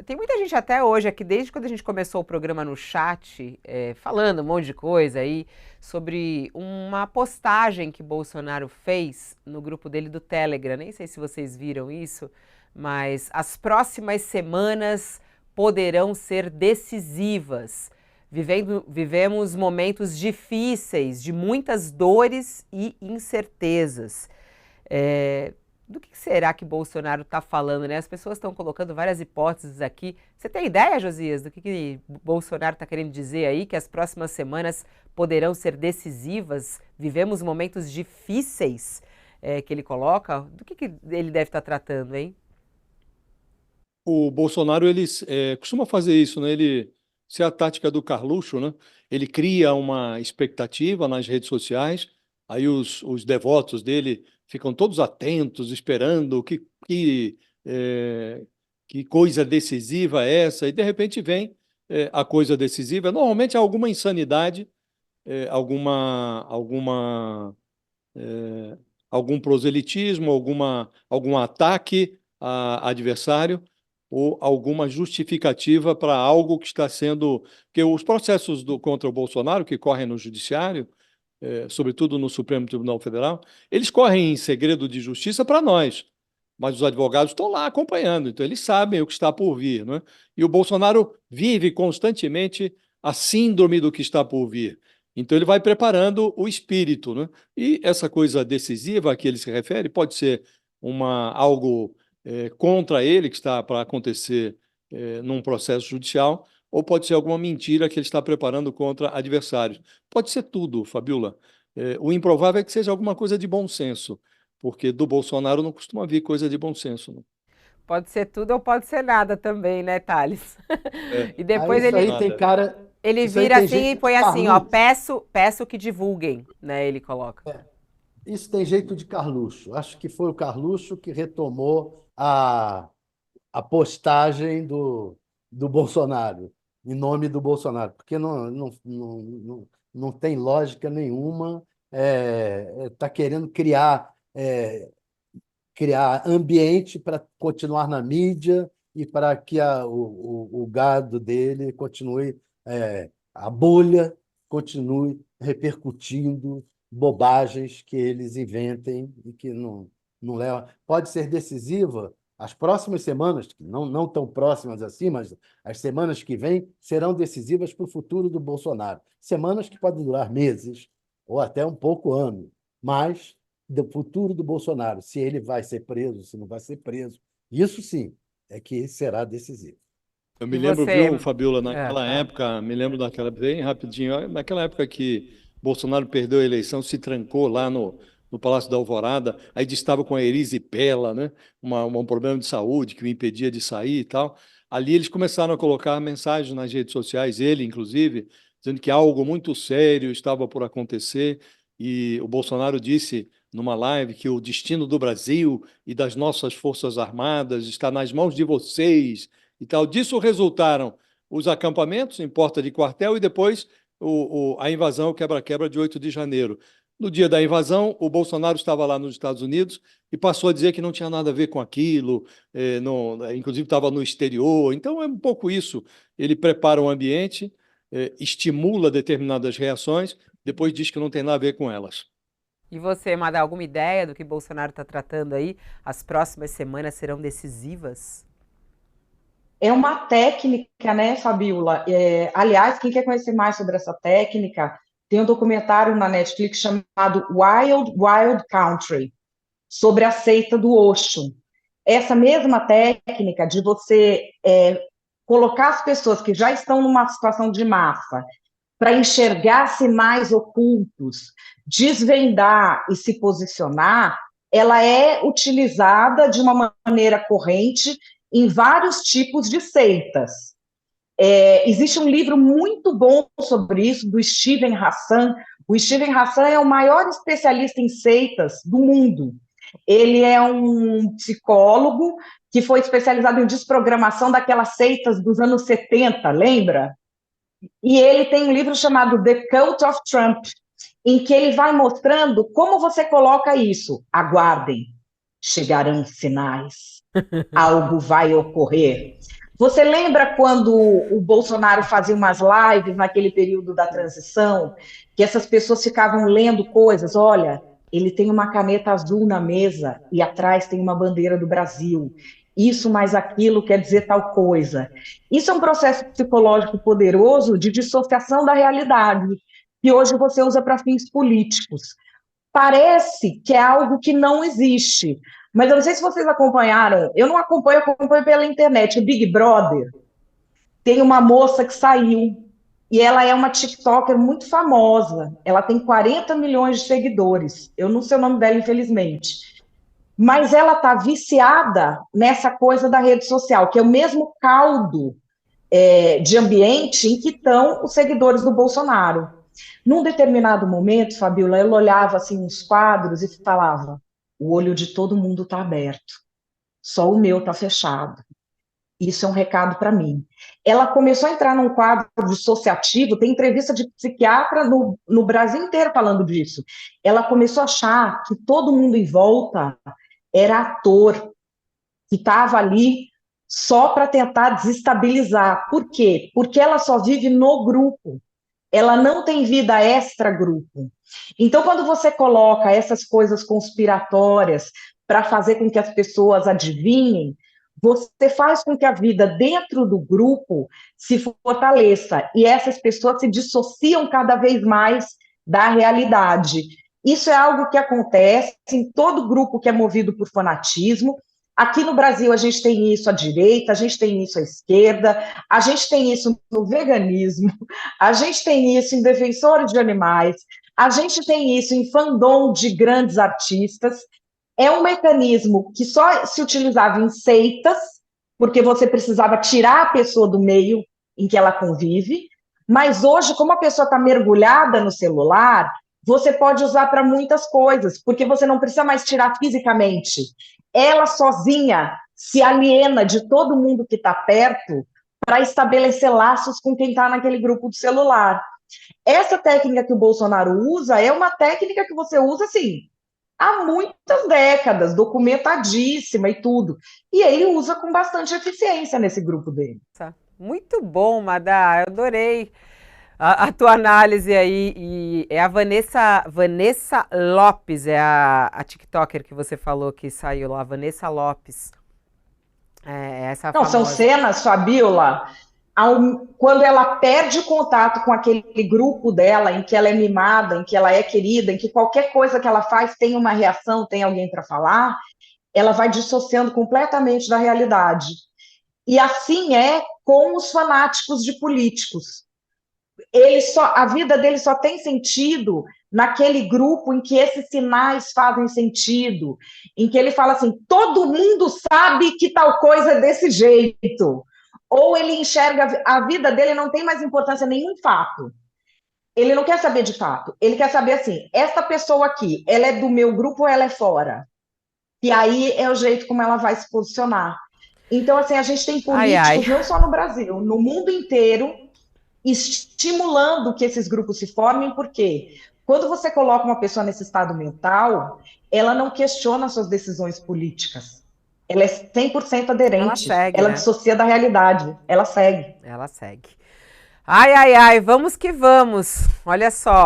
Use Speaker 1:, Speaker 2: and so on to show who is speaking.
Speaker 1: Tem muita gente até hoje aqui, desde quando a gente começou o programa no chat, falando um monte de coisa aí sobre uma postagem que Bolsonaro fez no grupo dele do Telegram. Nem sei se vocês viram isso, mas as próximas semanas poderão ser decisivas. Vivemos momentos difíceis, de muitas dores e incertezas. É, do que será que Bolsonaro está falando, né? As pessoas estão colocando várias hipóteses aqui. Você tem ideia, Josias, do que Bolsonaro está querendo dizer aí? Que as próximas semanas poderão ser decisivas? Vivemos momentos difíceis, que ele coloca? Do que ele deve estar tratando, hein?
Speaker 2: O Bolsonaro costuma fazer isso, né? Se é a tática do Carluxo, né? Ele cria uma expectativa nas redes sociais, aí os devotos dele ficam todos atentos, esperando eh, que coisa decisiva é essa, e de repente vem a coisa decisiva. Normalmente é alguma insanidade, eh, alguma, alguma algum proselitismo, algum ataque a adversário ou alguma justificativa para algo que está sendo. Porque os processos contra o Bolsonaro, que correm no Judiciário, sobretudo no Supremo Tribunal Federal, eles correm em segredo de justiça para nós, mas os advogados estão lá acompanhando, então eles sabem o que está por vir, né? E o Bolsonaro vive constantemente a síndrome do que está por vir. Então ele vai preparando o espírito, né? E essa coisa decisiva a que ele se refere pode ser algo contra ele que está para acontecer num processo judicial, ou pode ser alguma mentira que ele está preparando contra adversários. Pode ser tudo, Fabiola. O improvável é que seja alguma coisa de bom senso, porque do Bolsonaro não costuma vir coisa de bom senso, né?
Speaker 1: Pode ser tudo ou pode ser nada também, né, Thales?
Speaker 2: É,
Speaker 1: E
Speaker 3: Ah,
Speaker 1: depois
Speaker 3: isso aí tem
Speaker 2: nada.
Speaker 3: cara,
Speaker 1: ele
Speaker 3: isso aí
Speaker 1: vira
Speaker 3: tem
Speaker 1: assim e
Speaker 3: jeito de
Speaker 1: põe assim, ó,
Speaker 3: Carluxo.
Speaker 1: peço que divulguem, né? Ele coloca.
Speaker 3: Isso tem jeito de Carluxo. Acho que foi o Carluxo que retomou a postagem do Bolsonaro, em nome do Bolsonaro, porque não tem lógica nenhuma. Está querendo criar ambiente para continuar na mídia e para que o gado dele continue, a bolha continue repercutindo bobagens que eles inventem e que não levam. Pode ser decisiva. As próximas semanas, que não tão próximas assim, mas as semanas que vêm serão decisivas para o futuro do Bolsonaro. Semanas que podem durar meses ou até um pouco ano, mas do futuro do Bolsonaro, se ele vai ser preso, se não vai ser preso. Isso sim é que será decisivo.
Speaker 2: Eu
Speaker 1: E
Speaker 2: me lembro,
Speaker 1: você?
Speaker 2: viu, Fabiola, naquela
Speaker 1: Tá.
Speaker 2: época, me lembro daquela, bem rapidinho, naquela época que Bolsonaro perdeu a eleição, se trancou lá no Palácio da Alvorada, aí estava com a erisipela, né? Um problema de saúde que o impedia de sair e tal. Ali eles começaram a colocar mensagens nas redes sociais, ele, inclusive, dizendo que algo muito sério estava por acontecer, e o Bolsonaro disse numa live que o destino do Brasil e das nossas Forças Armadas está nas mãos de vocês e tal. Disso resultaram os acampamentos em porta de quartel e depois a invasão, o quebra-quebra de 8 de janeiro. No dia da invasão, o Bolsonaro estava lá nos Estados Unidos e passou a dizer que não tinha nada a ver com aquilo, inclusive estava no exterior. Então é um pouco isso. Ele prepara o ambiente, estimula determinadas reações, depois diz que não tem nada a ver com elas.
Speaker 1: E você, Madá, alguma ideia do que Bolsonaro está tratando aí? As próximas semanas serão decisivas?
Speaker 4: É uma técnica, né, Fabiola? Aliás, quem quer conhecer mais sobre essa técnica, tem um documentário na Netflix chamado Wild Wild Country, sobre a seita do Osho. Essa mesma técnica de você colocar as pessoas que já estão numa situação de massa para enxergar sinais ocultos, desvendar e se posicionar, ela é utilizada de uma maneira corrente em vários tipos de seitas. Existe um livro muito bom sobre isso, do Steven Hassan. O Steven Hassan é o maior especialista em seitas do mundo. Ele é um psicólogo que foi especializado em desprogramação daquelas seitas dos anos 70, lembra? E ele tem um livro chamado The Cult of Trump, em que ele vai mostrando como você coloca isso. Aguardem, chegarão sinais. algo vai ocorrer. Você lembra quando o Bolsonaro fazia umas lives naquele período da transição, que essas pessoas ficavam lendo coisas? Olha, ele tem uma caneta azul na mesa e atrás tem uma bandeira do Brasil. Isso mais aquilo quer dizer tal coisa. Isso é um processo psicológico poderoso de dissociação da realidade, que hoje você usa para fins políticos. Parece que é algo que não existe. Mas eu não sei se vocês acompanharam, eu não acompanho, eu acompanho pela internet, o Big Brother. Tem uma moça que saiu, e ela é uma TikToker muito famosa. Ela tem 40 milhões de seguidores. Eu não sei o nome dela, infelizmente. Mas ela está viciada nessa coisa da rede social, que é o mesmo caldo de ambiente em que estão os seguidores do Bolsonaro. Num determinado momento, Fabiola, ela olhava assim uns quadros e falava: o olho de todo mundo está aberto, só o meu está fechado. Isso é um recado para mim. Ela começou a entrar num quadro dissociativo, tem entrevista de psiquiatra no Brasil inteiro falando disso. Ela começou a achar que todo mundo em volta era ator, que estava ali só para tentar desestabilizar. Por quê? Porque ela só vive no grupo. Ela não tem vida extra-grupo. Então, quando você coloca essas coisas conspiratórias para fazer com que as pessoas adivinhem, você faz com que a vida dentro do grupo se fortaleça e essas pessoas se dissociam cada vez mais da realidade. Isso é algo que acontece em todo grupo que é movido por fanatismo. Aqui no Brasil a gente tem isso à direita, a gente tem isso à esquerda, a gente tem isso no veganismo, a gente tem isso em defensores de animais, a gente tem isso em fandom de grandes artistas. É um mecanismo que só se utilizava em seitas, porque você precisava tirar a pessoa do meio em que ela convive, mas hoje, como a pessoa está mergulhada no celular, você pode usar para muitas coisas, porque você não precisa mais tirar fisicamente. Ela sozinha se aliena de todo mundo que está perto para estabelecer laços com quem está naquele grupo do celular. Essa técnica que o Bolsonaro usa é uma técnica que você usa, assim, há muitas décadas, documentadíssima e tudo. E ele usa com bastante eficiência nesse grupo dele.
Speaker 1: Muito bom, Madá, eu adorei a tua análise aí. E é a Vanessa Lopes, é a TikToker que você falou que saiu lá, Vanessa Lopes. Essa
Speaker 4: Não,
Speaker 1: famosa.
Speaker 4: são cenas, Fabiola, quando ela perde o contato com aquele grupo dela, em que ela é mimada, em que ela é querida, em que qualquer coisa que ela faz tem uma reação, tem alguém para falar, ela vai dissociando completamente da realidade. E assim é com os fanáticos de políticos. A vida dele só tem sentido naquele grupo em que esses sinais fazem sentido, em que ele fala assim, todo mundo sabe que tal coisa é desse jeito. Ou ele enxerga, a vida dele não tem mais importância nenhum fato. Ele não quer saber de fato. Ele quer saber assim, essa pessoa aqui, ela é do meu grupo ou ela é fora? E aí é o jeito como ela vai se posicionar. Então, assim, a gente tem políticos, não só no Brasil, no mundo inteiro, estimulando que esses grupos se formem, porque quando você coloca uma pessoa nesse estado mental, ela não questiona suas decisões políticas. Ela é 100% aderente.
Speaker 1: Ela segue,
Speaker 4: ela
Speaker 1: né?
Speaker 4: dissocia da realidade. Ela segue.
Speaker 1: Ela segue. Ai, ai, ai, vamos que vamos. Olha só.